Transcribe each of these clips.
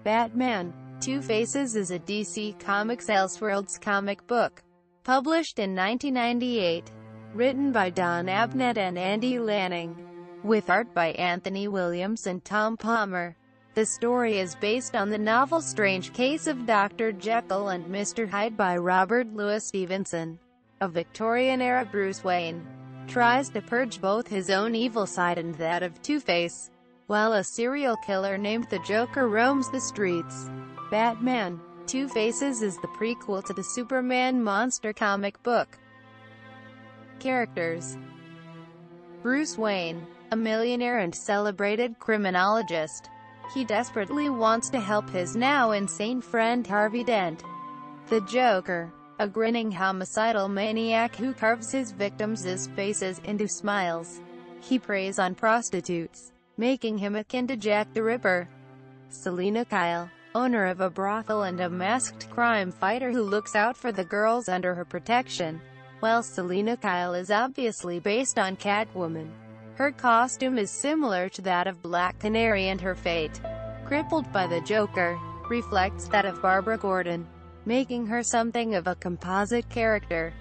Batman, Two-Faces is a DC Comics Elseworlds comic book, published in 1998, written by Don Abnett and Andy Lanning, with art by Anthony Williams and Tom Palmer. The story is based on the novel Strange Case of Dr. Jekyll and Mr. Hyde by Robert Louis Stevenson. A Victorian-era Bruce Wayne tries to purge both his own evil side and that of Two-Face, while a serial killer named the Joker roams the streets. Batman, Two-Faces is the prequel to the Superman monster comic book. Characters: Bruce Wayne, a millionaire and celebrated criminologist. He desperately wants to help his now insane friend Harvey Dent. The Joker, a grinning homicidal maniac who carves his victims' faces into smiles. He preys on prostitutes, making him akin to Jack the Ripper. Selina Kyle, owner of a brothel and a masked crime fighter who looks out for the girls under her protection. While Selina Kyle is obviously based on Catwoman, her costume is similar to that of Black Canary, and her fate, crippled by the Joker, reflects that of Barbara Gordon, making her something of a composite character.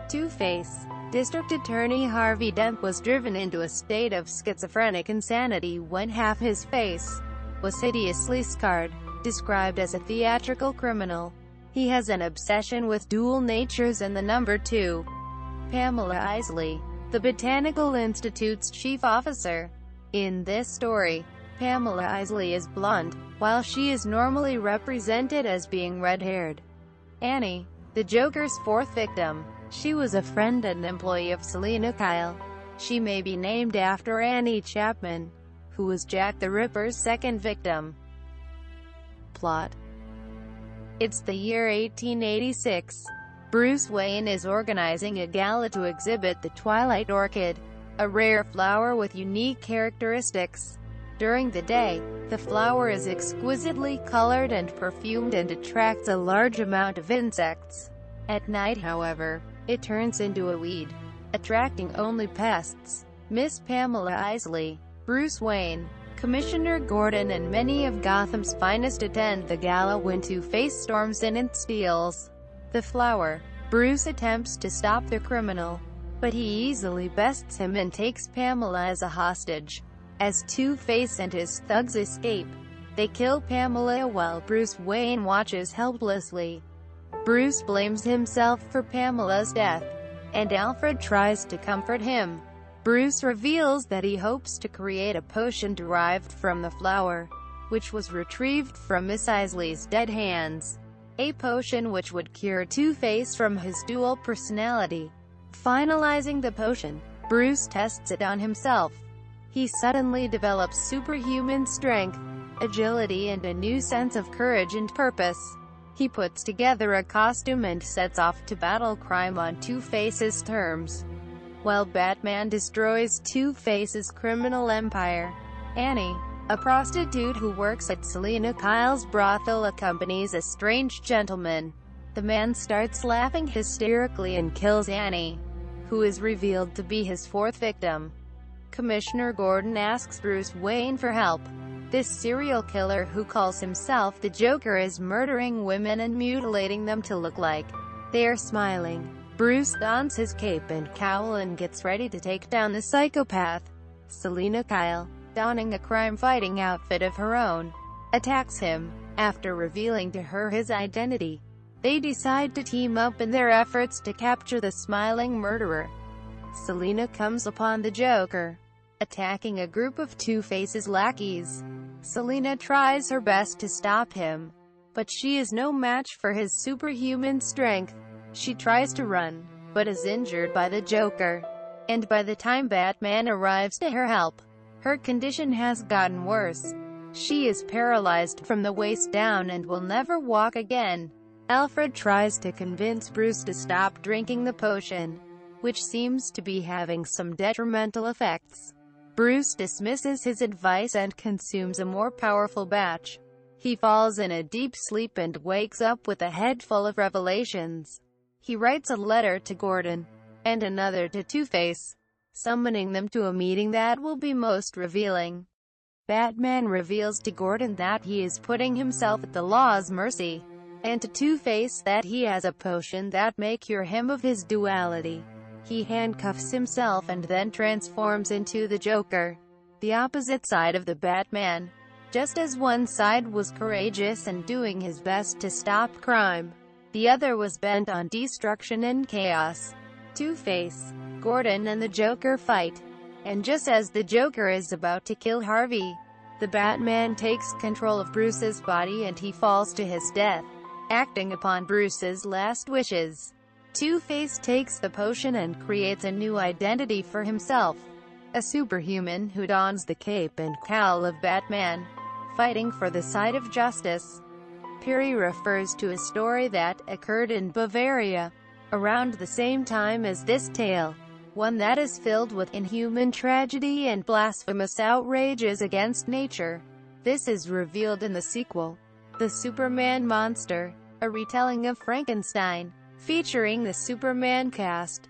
Two-Face, District Attorney Harvey Dent was driven into a state of schizophrenic insanity when half his face was hideously scarred. Described as a theatrical criminal, he has an obsession with dual natures and the number 2. Pamela Isley, the Botanical Institute's chief officer. In this story, Pamela Isley is blonde, while she is normally represented as being red-haired. Annie, the Joker's 4th victim. She was a friend and employee of Selina Kyle. She may be named after Annie Chapman, who was Jack the Ripper's 2nd victim. Plot: it's the year 1886. Bruce Wayne is organizing a gala to exhibit the Twilight Orchid, a rare flower with unique characteristics. During the day, the flower is exquisitely colored and perfumed and attracts a large amount of insects. At night, however, it turns into a weed, attracting only pests. Miss Pamela Isley, Bruce Wayne, Commissioner Gordon and many of Gotham's finest attend the gala when Two-Face storms in and steals the flower. Bruce attempts to stop the criminal, but he easily bests him and takes Pamela as a hostage. As Two-Face and his thugs escape, they kill Pamela while Bruce Wayne watches helplessly. Bruce blames himself for Pamela's death, and Alfred tries to comfort him. Bruce reveals that he hopes to create a potion derived from the flower, which was retrieved from Miss Isley's dead hands. A potion which would cure Two-Face from his dual personality. Finalizing the potion, Bruce tests it on himself. He suddenly develops superhuman strength, agility and a new sense of courage and purpose. He puts together a costume and sets off to battle crime on Two-Face's terms, while Batman destroys Two-Face's criminal empire. Annie, a prostitute who works at Selina Kyle's brothel, accompanies a strange gentleman. The man starts laughing hysterically and kills Annie, who is revealed to be his 4th victim. Commissioner Gordon asks Bruce Wayne for help. This serial killer, who calls himself the Joker, is murdering women and mutilating them to look like they are smiling. Bruce dons his cape and cowl and gets ready to take down the psychopath. Selina Kyle, donning a crime-fighting outfit of her own, attacks him. After revealing to her his identity, they decide to team up in their efforts to capture the smiling murderer. Selina comes upon the Joker attacking a group of Two-Face's lackeys. Selina tries her best to stop him, but she is no match for his superhuman strength. She tries to run, but is injured by the Joker, and by the time Batman arrives to her help, her condition has gotten worse. She is paralyzed from the waist down and will never walk again. Alfred tries to convince Bruce to stop drinking the potion, which seems to be having some detrimental effects. Bruce dismisses his advice and consumes a more powerful batch. He falls in a deep sleep and wakes up with a head full of revelations. He writes a letter to Gordon, and another to Two-Face, summoning them to a meeting that will be most revealing. Batman reveals to Gordon that he is putting himself at the law's mercy, and to Two-Face that he has a potion that may cure him of his duality. He handcuffs himself and then transforms into the Joker, the opposite side of the Batman. Just as one side was courageous and doing his best to stop crime, the other was bent on destruction and chaos. Two-Face, Gordon and the Joker fight, and just as the Joker is about to kill Harvey, the Batman takes control of Bruce's body and he falls to his death, acting upon Bruce's last wishes. Two-Face takes the potion and creates a new identity for himself, a superhuman who dons the cape and cowl of Batman, fighting for the side of justice. Piri refers to a story that occurred in Bavaria around the same time as this tale, one that is filled with inhuman tragedy and blasphemous outrages against nature. This is revealed in the sequel, The Superman Monster, a retelling of Frankenstein, featuring the Superman cast.